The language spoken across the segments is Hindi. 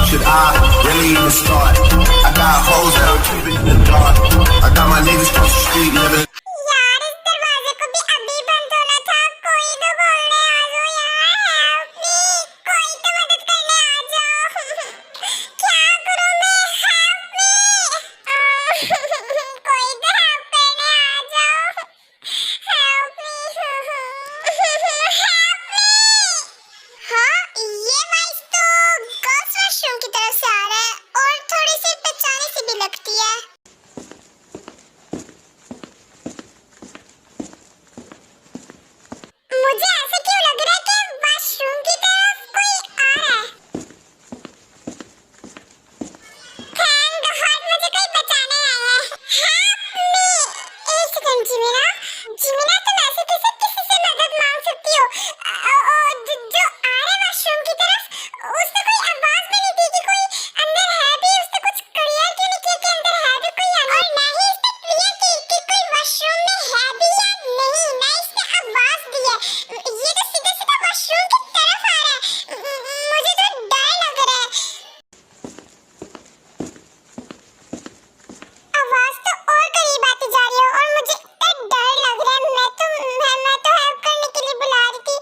Should I really even start? I got hoes that I'm keeping in the dark. I got my niggas across the street living. यार इस दरवाजे को भी अभी बंद होना था। कोई तो बोलने आ जाओ यार, हेल्प मी, कोई तो मदद करने आ जाओ। क्या करूं मैं, हेल्प मी, कोई तो हेल्प करने आ जाओ, हेल्प मी, हेल्प मी। हाँ, ये वॉइस तो गर्ल्स वॉशरूम की तरफ से आ रहा है और थोड़ी सी पहचानी सी भी लगती है। मुझे ऐसा क्यों लग रहा है कि वॉशरूम की तरफ कोई आ रहा है। थैंक गॉड मुझे कोई बचाने आया है। Help me. एक सेकंड जिमिना, जिमिना तुम ऐसे कैसे किसी से मदद मांग सकती हो? जो आ रहा है वॉशरूम की तरफ, उसने कोई आवाज भी नहीं दी कि कोई अंदर है भी। उसने कुछ क्लियर क्यों नहीं किया कि अंदर है भी कोई, और ना ही इसने क्लियर की कि कोई वॉशरूम में है भी या नहीं। ना इसने आवाज दी है। ये तो सीधा सीधा वॉशरूम की तरफ आ रहा है। मुझे तो डर लग रहा है। आवाज तो और करीब आती जा रही है और मुझे इतना डर लग रहा है। मैं तो हेल्प करने के लिए बुला रही थी।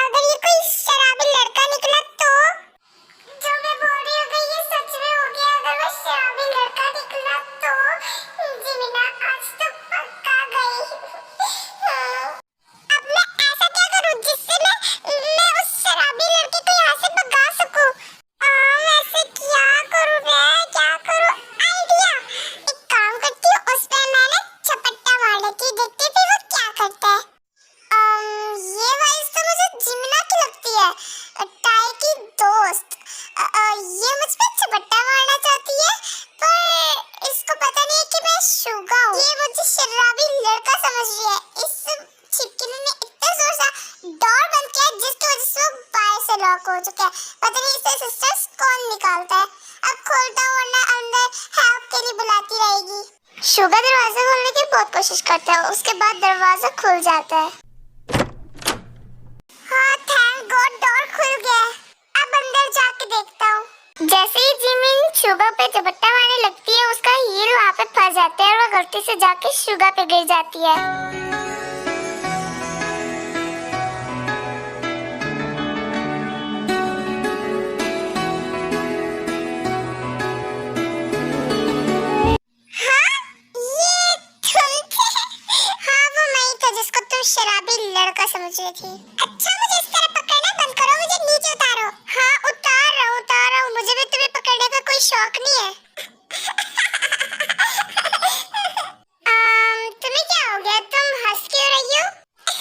अगर ये कोई शराबी लड़का निकला तो जो मैं बोल रही हूँ अगर ये सच में हो गया, अगर वो शराबी लड़का निकला तो जिमिना आज तो पक्का गई। अब मैं ऐसा क्या करूँ जिससे मैं उस शराबी लड़के को यहाँ से भगा सकूँ? वैसे क्या करूँ मैं, क्या करूँ? आइडिया, एक काम करती हूँ, उस पे मैंने झपट्टा मार लेती हूँ, देखती हूँ फिर वो क्या करता है। ये वॉइस तो मुझे जिमिना की लगती है, टाई की दोस्त। ये मुझ पे झपट्टा मारना चाहती है, पर इसको पता नहीं है कि मैं शुगा हूँ। ये मुझे शराबी लड़का समझ रही है। इस छिपकली ने इतना जोर से डोर बंद किया जिसकी वजह से वो बाहर से लॉक हो चुका है। पता नहीं इसे सिस्टर्स कौन निकालता है। अब खोलता हूँ वरना अंदर हेल्प के लिए बुलाती रहेगी। शुगा दरवाजा खोलने की बहुत कोशिश करता है, उसके बाद दरवाजा खुल जाता है। हाँ, थैंक गॉड डोर खुल गया है। अब अंदर जाके देखता हूँ। जैसे ही जिमिन शुगा पे झपट्टा मारने लगती है, उसका हील वहाँ पे फंस जाता है और वो गलती से जाके शुगा पे गिर जाती है। हाँ, ये तुम थे? हाँ, वो मैं ही था जिसको तुम शराबी लड़का समझ रही थी। अच्छा, मुझे इस तरह पकड़ना बंद करो, मुझे नीचे उतारो। हाँ, उतार रहा हूँ। मुझे भी तुम्हें पकड़ने का कोई शौक नहीं है। तुम्हें क्या हो गया? तुम हंस क्यों रही हो? मैं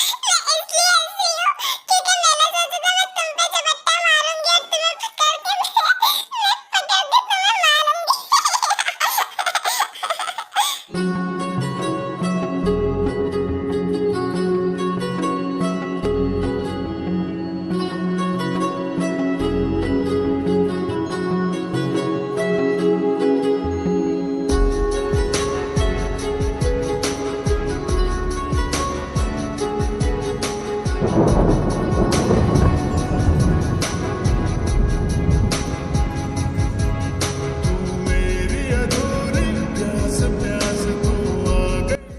इसलिए हंस रही हूँ क्योंकि मैंने सोचा था मैं तुम पे झपट्टा मारूंगी और तुम्हें पकड़ के मैं पकड़ के तुम्हें मारूंगी।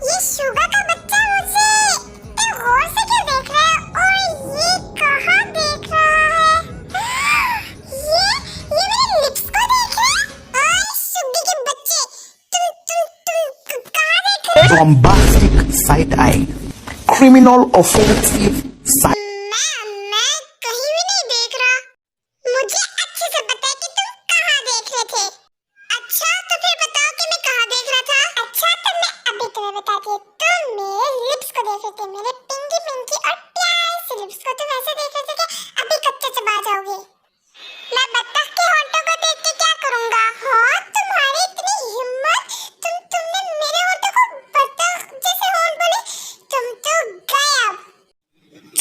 ये शुगा का बच्चा मुझे इतने गौर से क्यों देख रहा है और ये कहाँ देख रहा है? ये मेरे लिप्स को देख रहा है। ओए शुगी के बच्चे, तुम कहाँ देख रहे हो? Bombastic side eye, criminal offensive side. मैं कहीं भी नहीं देख रहा। मुझे अच्छे से पता है कि तुम कहाँ देख रहे थे। अच्छा, तो फिर बताओ कि मैं कहाँ देख रहा था। अच्छा, तो मैं अभी तुम्हें बताती हूँ। तुम मेरे लिप्स को देख रहे थे, मेरे पिंकी पिंकी और प्यारे से लिप्स को। तुम ऐसे देख रहे थे कि अभी कच्चे चबा जाओगे। मैं बत्तख के होंठों को देख के क्या करूँगा? हाँ, तुम्हारी इतनी हिम्मत, तुमने मेरे होंठों को बत्तख जैसे होंठ बोले। तुम तो गए अब।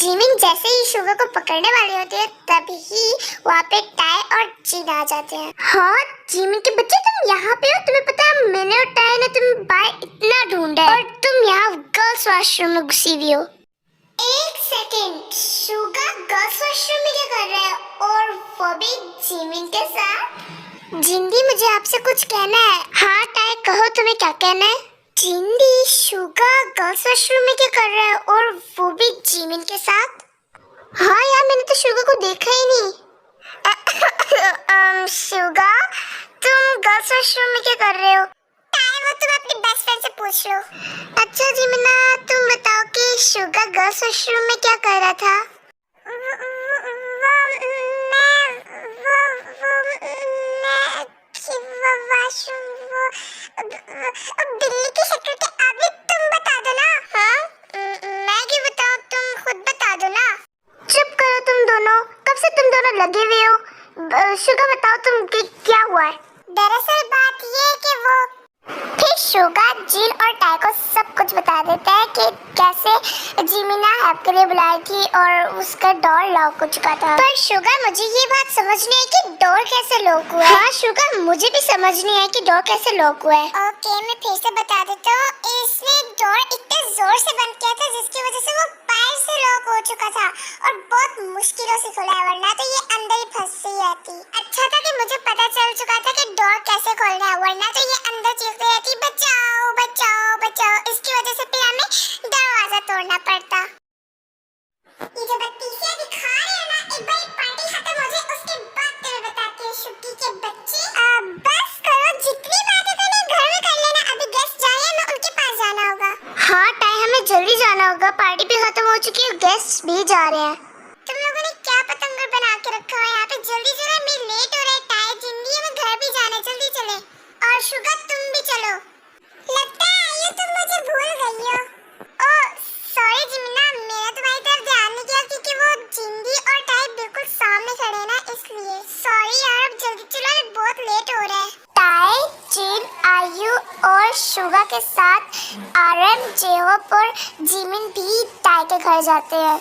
जिमिन जैसे ही शुगर को पकड़ने वाले होते हैं तभी वहाँ पे टाई और जिन आ जाते हैं। हाँ जिमिन के बच्चे, तुम यहाँ पे हो? तुम्हें पता है मैंने और टाई ने तुम्हें बाहर इतना ढूंढा है और तुम यहाँ गर्ल्स वॉशरूम में घुसी हुई हो। एक सेकेंड, शुगर गर्ल्स वॉशरूम में क्या कर रहा है और वो भी जिमिन के साथ? जिंदी मुझे आपसे कुछ कहना है। हाँ टाई कहो, तुम्हें क्या कहना है? जिंदी, शुगर गर्ल्स वॉशरूम में क्या कर रहा है और वो भी जिमिन के साथ? हाँ यार मैंने तो शुगर को देखा ही नहीं। शुगर तुम गर्ल्स वॉशरूम में क्या कर रहे हो? वो तुम अपनी बेस्ट फ्रेंड से पूछ लो। अच्छा जिमिना तुम बताओ कि शुगर गर्ल्स वॉशरूम में क्या कर रहा था? बिल्ली की शक्ल के आगे तुम बता दो ना। हाँ मैं क्यों बताऊं, तुम खुद बता दो ना। चुप करो तुम दोनों, कब से तुम दोनों लगे हुए हो? शुगर बताओ तुम क्या हुआ है? दरअसल बात ये है कि वो फिर शुगर जिन और टाई को सब कुछ बता देता है कि कैसे जिमिना हेल्प के लिए बुलाई थी और उसका डोर लॉक हो चुका था। पर शुगर मुझे ये बात समझ नहीं है कि डोर कैसे लॉक हुआ है। हाँ शुगर मुझे भी समझ नहीं है कि डोर कैसे लॉक हुआ है। ओके मैं फिर से बता देता हूँ, इसने डोर इतने जोर से बंद किया था जिसकी वजह से वो बाहर से लॉक हो चुका था और बहुत मुश्किलों से खुला है, वरना तो ये अंदर ही फंसी रहती। अच्छा था कि मुझे पता चल चुका था कि डोर कैसे खोलना है, वरना तो ये अंदर चीखती रहती बचाओ बचाओ बचाओ। इसकी वजह से फिर हमें दरवाजा तोड़ना पड़ता। ये जो बत्तीसियां दिखा रहे हैं ना, एक बार पार्टी खत्म हो जाए उसके बाद तुम्हें बताती हूँ शुक्की के बच्चे। बस करो, जितनी बातें तुम्हें घर में कर लेना, अभी गेस्ट जा रहे हैं, हमें उनके पास जाना होगा। हाँ टाइम हमें जल्दी जाना होगा, पार्टी भी खत्म हो चुकी है, गेस्ट भी जा रहे हैं। तुम लोगों ने क्या पतंगर बना के रखा है यहाँ पे? जल्दी चलो, मैं लेट हो रहा है। टाइम जिंदगी में घर भी जाना, जल्दी चले। और शुगर तुम भी चलो। लगता है आयु तुम मुझे भूल गई हो। ओह सॉरी जिमिना, मेरा तुम्हारी तरफ ध्यान नहीं गया क्योंकि वो जिंदी और टाइप बिल्कुल सामने खड़े हैं ना, इसलिए सॉरी यार। अब जल्दी चलो, अभी बहुत लेट हो रहा है। टाई, जिन, आयु और शुगर के साथ आरएम, जेहोप और जिमिन भी टाई के घर जाते हैं।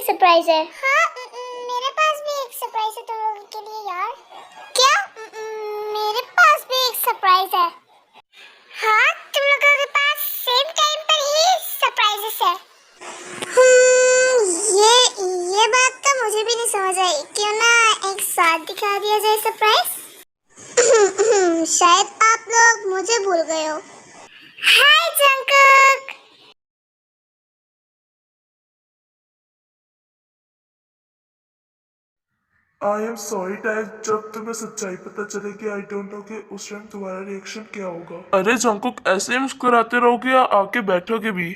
सरप्राइज है। हाँ मेरे पास भी एक सरप्राइज है तुम लोगों के लिए यार। क्या? मेरे पास भी एक सरप्राइज है। हाँ तुम लोगों के पास सेम टाइम पर ही सरप्राइजेस है। ये बात तो मुझे भी नहीं समझ आई, क्यों ना एक साथ दिखा दिया जाए सरप्राइज। शायद आप लोग मुझे भूल गए हो। Hi Jungkook. I am sorry tag, जब तुम्हें सच्चाई पता चलेगी आई डोंट नो कि उस टाइम तुम्हारा रिएक्शन क्या होगा। अरे जंकुक, ऐसे ही मुस्कुराते रहोगे या आके बैठोगे भी?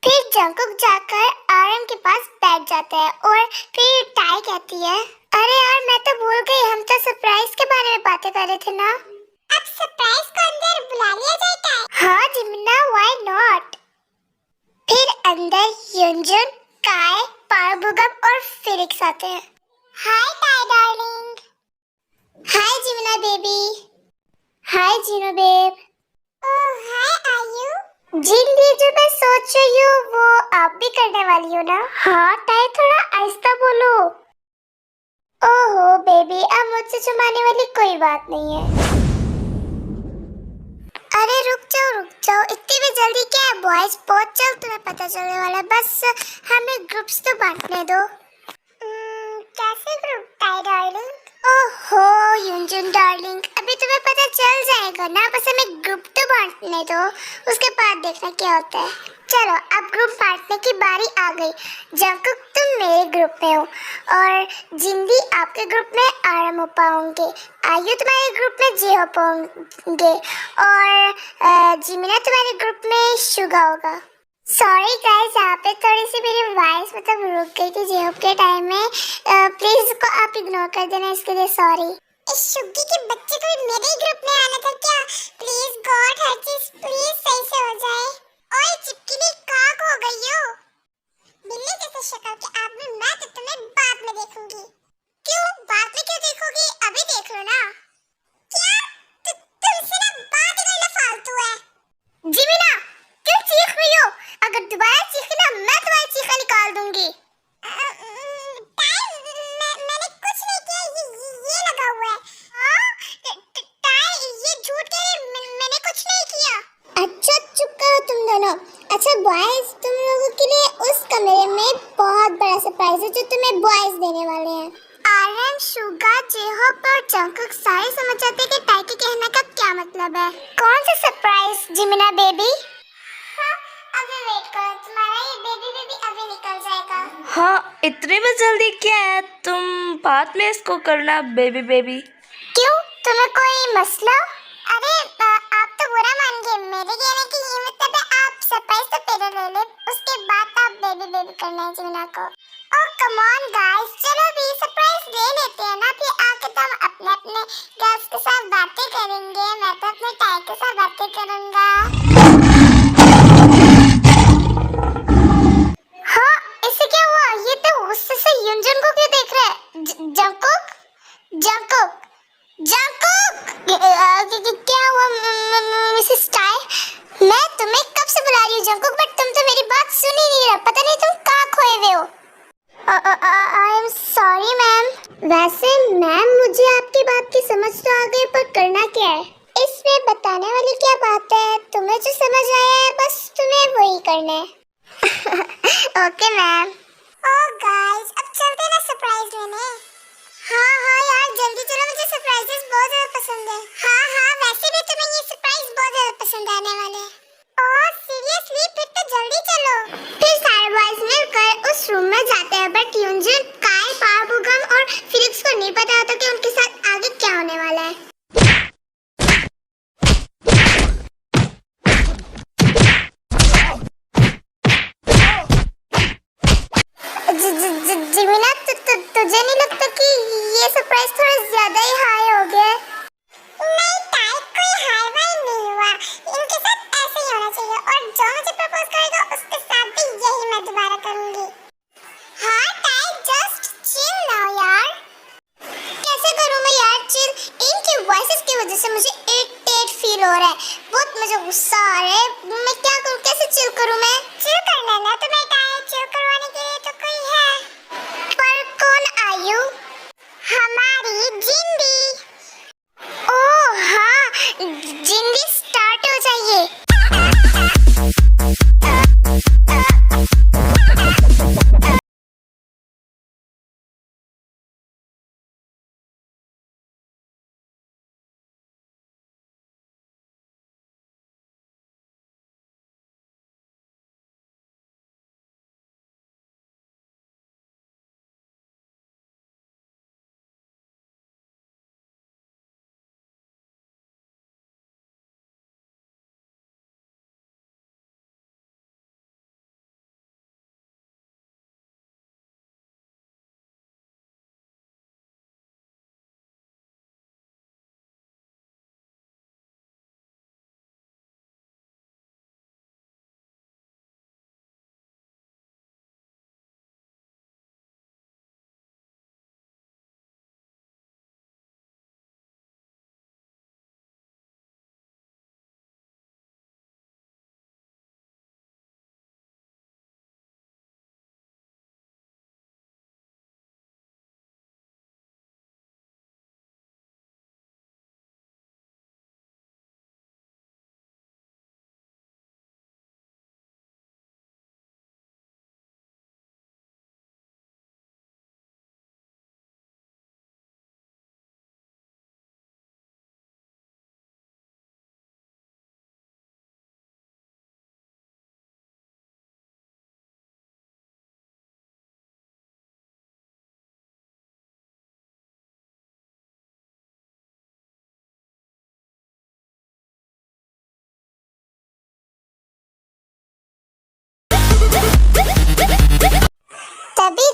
फिर जंकुक जाकर आरएम के पास बैठ जाता है और फिर टाई कहती है, अरे यार मैं तो भूल गई, हम तो सरप्राइज के बारे में बातें कर रहे थे ना। अब सरप्राइज को अंदर बुला लिया जाता है। हाँ जिमिना, व्हाई नॉट। फिर अंदर युनजुन, काय, पार्बुगम और फिरिक्स आते हैं। हाय टाई डार्लिंग। हाय जिमिना बेबी। हाय जिनो बेब। ओह हाय आयु। जिंदी जो मैं सोच रही हूँ वो आप भी करने वाली हो ना? हाँ टाई, थोड़ा आहिस्ता बोलो। ओहो बेबी, अब मुझसे छुपाने वाली कोई बात नहीं है। अरे रुक जाओ, इतनी भी जल्दी क्या है बॉयज, बहुत जल्द तुम्हें पता चलने वाला है, बस हमें ग्रुप्स तो बांटने दो। कैसे ग्रुप टाई डार्लिंग? ओहो युनजुन डार्लिंग, अभी तुम्हें पता चल जाएगा ना, बस हमें ग्रुप तो बांटने दो, उसके बाद देखना क्या होता है। चलो अब ग्रुप बांटने की बारी आ गई। जंकुक तुम मेरे ग्रुप में हो और जिंदी आपके ग्रुप में आरएम ओपा होंगे, आयु तुम्हारे ग्रुप में जेहोप होंगे और जिमिना तुम्हारे ग्रुप में शुगा होगा। सॉरी गाइस, यहाँ पे थोड़ी सी मेरी वॉइस मतलब रुक गई थी जेहोप के टाइम में, प्लीज इसको आप इग्नोर कर देना, इसके लिए सॉरी। इस शुग्गी के बच्चे को मेरे ही ग्रुप में आना था क्या? प्लीज गॉड हर चीज प्लीज सही से हो जाए। ओए चिपकली, काक हो गई हो बिल्ली जैसे शक्ल के आदमी, मैं तो तुम्हें बाद में देखूंगी। क्यों बाद में क्यों देखोगी, अभी देख लो ना। क्या तुमसे ना बात करना फालतू है। जिमिना क्यों चीख रही हो? अगर दोबारा चीखी ना मैं तुम्हारी चीखा निकाल दूंगी। मैंने कुछ नहीं किया, ये लगा हुआ है। टाई ये झूठ कह रही है, मैंने कुछ नहीं किया। अच्छा चुप करो तुम दोनों। अच्छा बॉयज, तुम लोगों के लिए उस कमरे में बहुत बड़ा सरप्राइज है जो तुम्हें बॉयज देने वाले हैं। आर्यन, शुगा, जेहोप और जंकुक सारे समझ जाते हैं कि टाई के कहने का क्या मतलब है। कौन सा सरप्राइज जिमिना बेबी? हाँ, अभी वेट करो, तुम्हारा ये बेबी अभी निकल जाएगा। हाँ, इतनी भी जल्दी क्या है, तुम बाद में इसको करना बेबी। क्यों, तुम्हें कोई मसला? अरे आप तो बुरा मान गए, मेरे कहने की ये मतलब है आप सरप्राइज तो पहले ले ले, उसके बाद आप बेबी करना है जिमिना को। ओह कम ऑन गाइस, चलो भी सरप्राइज ले लेते हैं ना, फिर आके तो हम अपने अपने गर्ल्स के साथ बातें करेंगे। मैं तो अपने टाई के साथ बातें करूंगा। हाँ इससे क्या हुआ? ये तो गुस्से से युनजुन को क्यों देख रहा है? जंकुक क्या हुआ मिसेस टाई? मैं तुम्हें कब से बुला रही हूँ जंकुक, बट तुम तो मेरी बात सुन ही नहीं रहा, पता नहीं तुम कहाँ खोए हुए हो। आई एम सॉरी मैम। वैसे मैम मुझे आपकी बात की समझ तो आ गई, पर करना क्या है? इसमें बताने वाली क्या बात है, तुम्हें जो समझ आया है बस तुम्हें वही करना है। Okay ma'am. ओह गाइस, अब चलते ना सरप्राइज लेने। हाँ यार जल्दी चलो, मुझे सरप्राइजेस बहुत ज्यादा पसंद है। हाँ वैसे भी तुम्हें ये सरप्राइज बहुत ज्यादा पसंद आने वाले हैं। ओह सीरियसली, फिर तो जल्दी चलो। फिर सारे बॉयज मिलकर उस रूम में जाते हैं, बट युनजुन, काय, पार्बुगम और फिलिप्स को नहीं पता होता कि उनके साथ आगे क्या होने वाला है। जिमिना तुझे नहीं लगता कि ये सरप्राइज थोड़ा ज्यादा ही हाई हो गया? नहीं टाई, कोई हाई वाई नहीं हुआ, इनके साथ ऐसे ही होना चाहिए और जो मुझे प्रपोज करेगा उसके साथ भी यही मैं दोबारा करूंगी। हाँ टाई, जस्ट चिल नाउ यार। कैसे करूं मैं यार चिल? इनकी वॉइसेस की वजह से मुझे इरिटेट फील हो रहा है, बहुत मुझे गुस्सा आ रहा है। मैं क्या करूं, कैसे चिल करूं? मैं चिल कर लेना तो मैं टाई, चिल करवाने के लिए तो कोई है। पर कौन आयु? हमारी जिंदी। ओह हाँ, जिंदी स्टार्ट हो जाइए।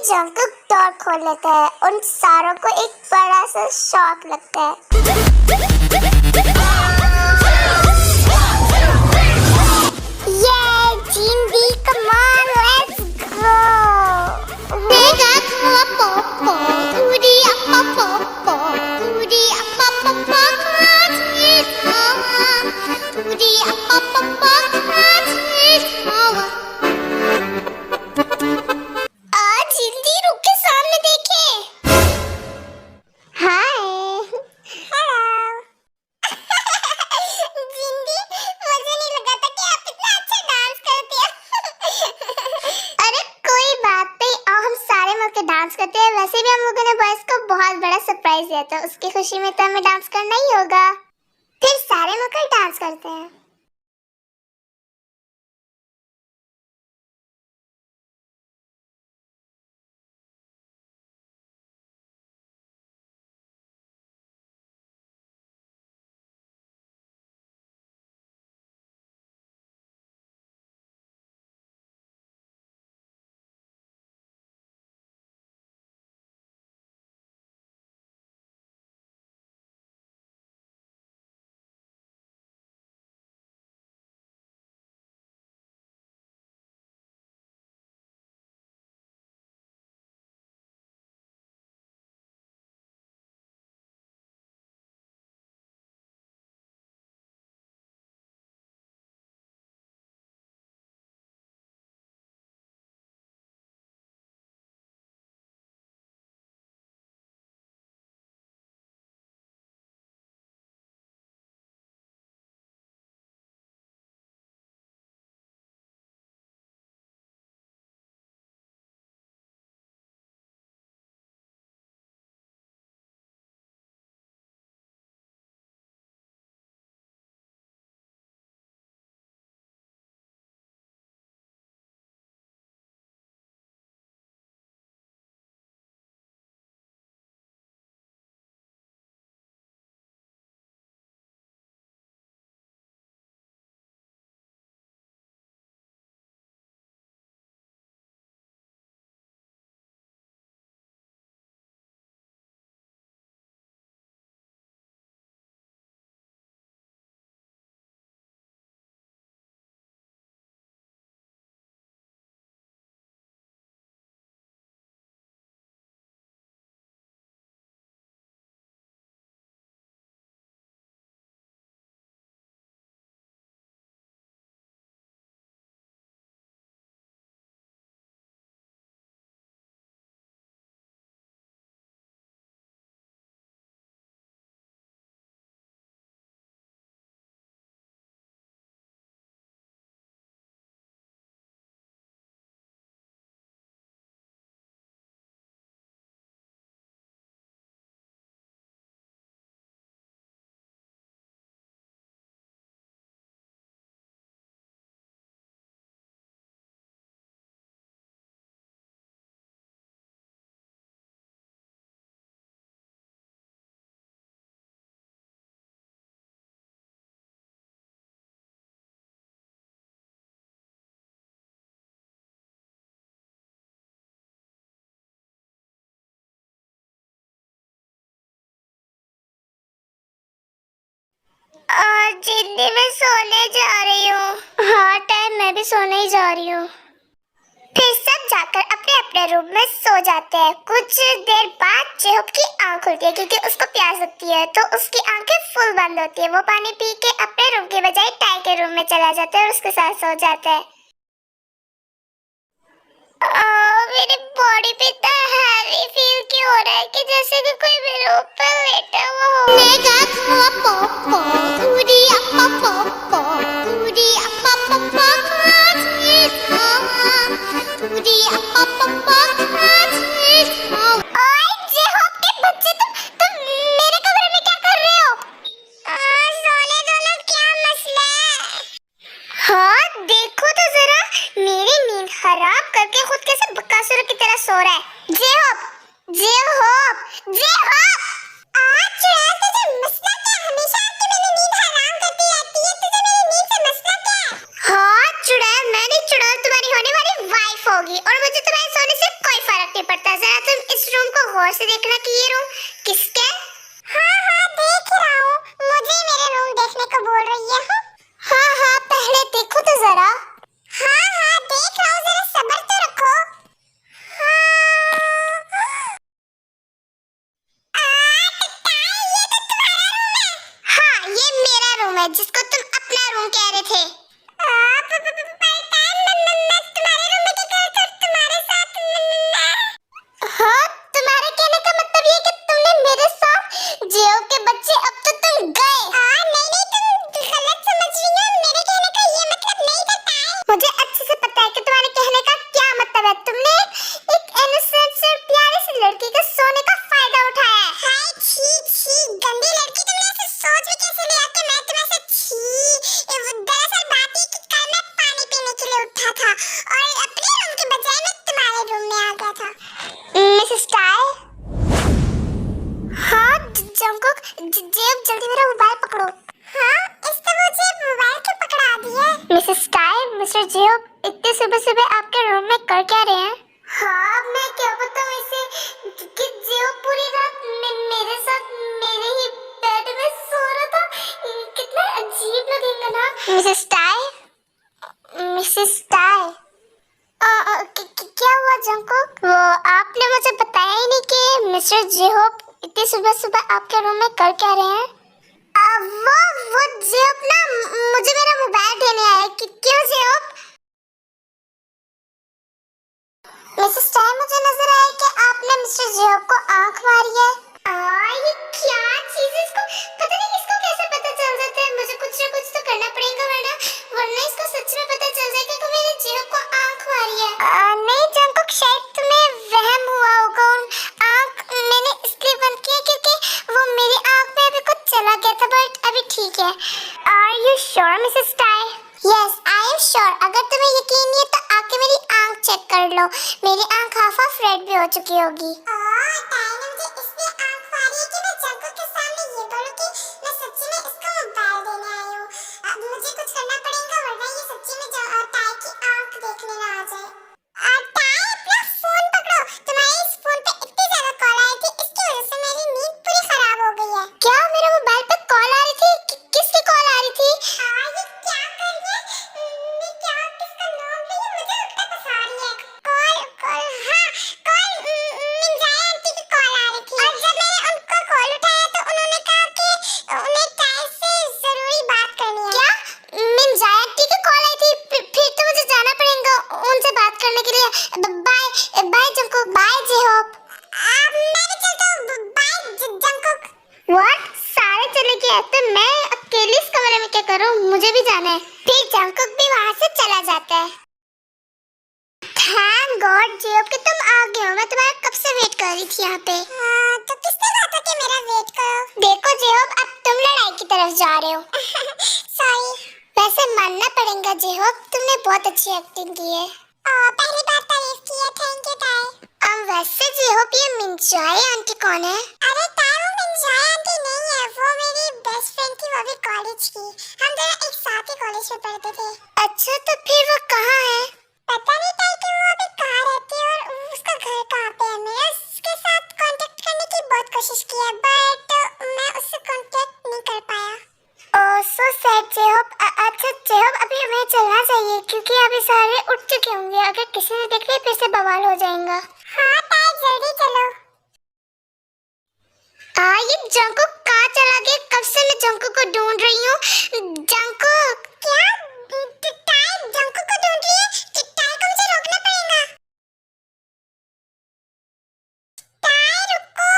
जंकुक डोर खोल लेता है। उन सारों को एक बड़ा सा शॉक लगता है। ये जिंदी कमाल, लेट्स गो। मेगा पोपो पूरी अपपो पूरी अपपो पूरी अपपो आज जिंदी रुक के सामने देखे। हाय हेलो जिंदी, मुझे नहीं लगा था कि आप इतना अच्छा डांस करती हैं। अरे कोई बात नहीं, आओ हम सारे मिलकर डांस करते हैं। वैसे भी हम लोगों ने बॉयज को बहुत बड़ा सरप्राइज दिया था, उसकी खुशी में तो हमें डांस करना ही होगा। फिर सारे मिलकर डांस करते हैं। और जिंदी मैं सोने जा रही हूँ। हाँ टाइम, मैं भी सोने ही जा रही हूँ। फिर सब जाकर अपने अपने रूम में सो जाते हैं। कुछ देर बाद जेहूब की आंख खुलती है क्योंकि उसको प्यास लगती है, तो उसकी आंखें फुल बंद होती है। वो पानी पी के अपने रूम के बजाय टाई के रूम में चला जाता है और उसके साथ सो जाता है। मेरी बॉडी पे इतना हैवी फील क्यों हो रहा है कि जैसे कि कोई मेरे ऊपर लेटा हुआ हो। मेगा पोपो पूरी अपपो पूरी अपपो पूरी अपपो। ओए जेहूब के बच्चे, तुम मेरे कमरे में क्या कर रहे हो? सोने दो ना, क्या मसला है? हाँ देखो तो जरा, मेरी नींद खराब करके खुद कैसे बकासुर की तरह सो रहा है। जेहूब जेहूब जेहूब, आज तुझे मसला क्या? हमेशा आके मेरी नींद हराम करती रहती है। तुझे मेरी नींद से मसला क्या है? हाँ चुड़ैल, मैं नहीं चुड़ैल, तुम्हारी होने वाली वाइफ होगी और मुझे तुम्हारे सोने से कोई फर्क नहीं पड़ता। कहना कि ये रूम किसका है? हाँ देख रहा हूँ, मुझे मेरे रूम देखने को बोल रही है। हाँ पहले देखो तो जरा। हाँ देख रहा हूँ, जरा सब्र तो रखो। हाँ ये मेरा रूम है जिसको तुम अपना रूम कह रहे थे। हाँ तुम्हारे कहने का मतलब ये कि तुमने मेरे साथ जियो के बच्चे अब तो तुम गए। नहीं तुम गलत समझ रही हो, मेरे कहने का ये मतलब नहीं था ताई। मुझे अच्छे से पता है कि तुम्हारे कहने का क्या मतलब है। तुमने एक इनोसेंट से प्यारी सी लड़की के सोने का फायदा उठाया है। हाय छी गंदी लड़की, तुमने ऐसे सोच भी कैसे लिया कि मैं तुम्हें से छी। दरअसल बात ये कि कल मैं पानी पीने के लिए उठा था और अपने रूम के बजाय मैं तुम्हारे रूम में आ गया था। Mrs tie. हाँ जंकुक, जेब जल्दी मेरा मोबाइल पकड़ो। हाँ इस तो मुझे मोबाइल क्यों पकड़ा दिया? मिसेस टाई, मिस्टर जेब इतने सुबह आपके रूम में कर क्या रहे हैं? हाँ मैं क्या बताऊँ इसे कि जेब पूरी रात मेरे साथ मेरे ही बेड में सो रहा था। कितना अजीब लगेगा ना। मिसेस टाई, क्या हुआ जंकुक? वो आपने मुझे बताया ही नहीं कि मिस्टर जेहोप इतनी सुबह आपके रूम में कर क्या रहे हैं? वो जेहोप ना मुझे मेरा मोबाइल देने आया। क्यों जेहोप? मिसेस टाई, मुझे नजर आया कि आपने मिस्टर जेहोप को आंख मारी है। ये क्या चीज है? इसको पता नहीं इसको कैसे पता चल जाता है। मुझे कुछ ना कुछ तो करना पड़ेगा वरना इसको सच में पता चल जाएगा कि मेरे जेहोप को आंख मारी है। नहीं जंकुक, शायद तुम्हें वहम हुआ होगा। आंख मैंने इसलिए बंद किया क्योंकि वो मेरी आंख में अभी कुछ चला गया था, बट अभी ठीक है। आर यू श्योर मिसेस टाई? Yes I am sure. अगर तुम्हें यकीन नहीं है तो आके मेरी आंख चेक कर लो। मेरी आंख हाफ रेड भी हो चुकी होगी। तो मैं अकेले इस कमरे में क्या करूं? मुझे भी जाना है। फिर जंकुक भी वहां से चला जाता है। थैंक गॉड जेब कि तुम आ गए हो। मैं तुम्हारा कब से वेट कर रही थी यहाँ पे। तो किसने कहा था कि मेरा वेट करो? देखो जेब, अब तुम लड़ाई की तरफ जा रहे हो। सॉरी। वैसे मानना पड़ेगा जेब, तुमने बहुत अच्छी एक्टिंग की है। पहली बार तारीफ की है, थैंक यू ताई। वैसे जेब ये मिंजाई आंटी कौन है? अरे ताई वो मिंजाई आंटी नहीं है, वो मेरी बेस्ट फ्रेंड थी, वो भी कॉलेज की। हम दोनों एक साथ ही कॉलेज में पढ़ते थे। अच्छा तो फिर वो कहाँ है? पता नहीं ताई कि वो अभी कहाँ रहती है और उसका घर कहाँ पे है। मैं उसके साथ कांटेक्ट करने की बहुत कोशिश की है बट मैं उससे कांटेक्ट नहीं कर पाया। ओह सो सैड जेब। अच्छा जेब, अभी हमें चलना चाहिए क्योंकि अभी सारे उठ चुके होंगे। अगर किसी ने देख लिया फिर से बवाल हो जाएगा। हाँ ताई जल्दी चलो। ये जंकुक कहाँ चला गया? कब से मैं जंकुक को ढूंढ रही हूँ। जंकुक क्या? ताई जंकुक को ढूंढ रही है? ताई को मुझे रोकना पड़ेगा। ताई रुको,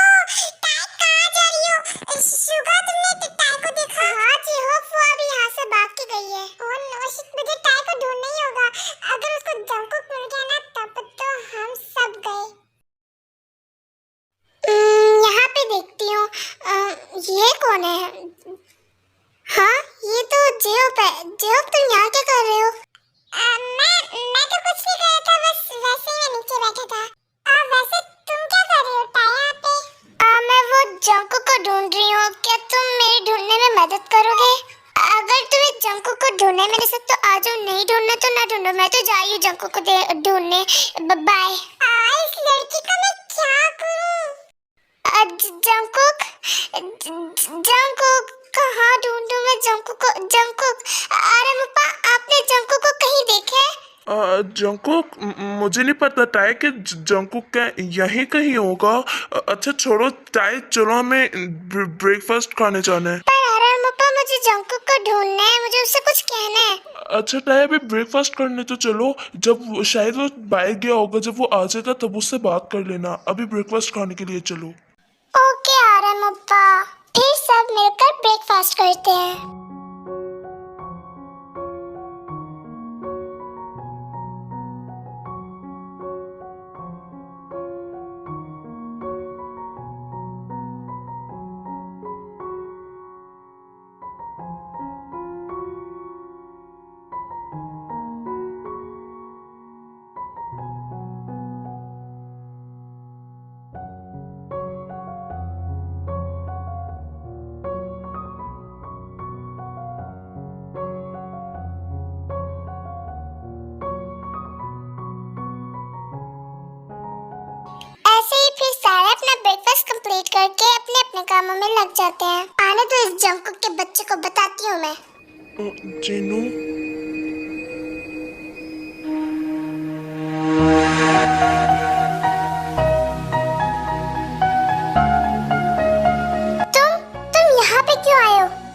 ताई कहाँ जा रही हो? शुगा तुमने ताई को देखा? हाँ जी होप वो अभी यहाँ से भाग के गई है। ओह नो शिट, मुझे ताई को ढूंढना ही होगा। अगर उसको जंकुक मिल गया ना तब तो हम सब गए। यहाँ पे देखती हूँ। ये कौन है? हाँ ये तो जेब है। जेब तुम यहाँ क्या कर रहे हो? मैं तो कुछ नहीं कर रहा था, बस वैसे ही मैं नीचे बैठा था। वैसे तुम क्या कर रही हो ताई यहाँ पे? मैं वो जंकुक को ढूंढ रही हूँ। क्या तुम मेरे ढूंढने में मदद करोगे? अगर तुम्हें जंकुक को ढूंढने मेरे साथ तो आ जाओ, नहीं ढूंढना तो ना ढूंढो। मैं तो जा रही हूँ जंकुक को ढूंढने। बाय। इस लड़की का मैं क्या करूँ? जंकुक जंकुक कहाँ ढूंढूं मैं जंकुक को? जंकुक, अरे मप्पा आपने जंकुक को कहीं देखे? जंकुक मुझे नहीं पता टाई कि जंकुक क्या यहीं कहीं होगा। अच्छा छोड़ो टाई, चलो हमें ब्रेकफास्ट खाने जाना है। पर अरे मप्पा मुझे जंकुक को ढूंढना है, मुझे उससे कुछ कहना है। अच्छा टाई अभी ब्रेकफास्ट करने तो चलो, जब शायद वो बाहर गया होगा, जब वो आ जाएगा तब उससे बात कर लेना। अभी ब्रेकफास्ट खाने के लिए चलो। ओके अरे मप्पा, फिर सब मिलकर ब्रेकफास्ट करते हैं। ऐसे ही फिर सारे अपना ब्रेकफास्ट कंप्लीट करके अपने अपने कामों में लग जाते हैं। आने तो इस जंकुक के बच्चे को बताती हूँ मैं। जीनू तुम यहाँ पे क्यों आए हो?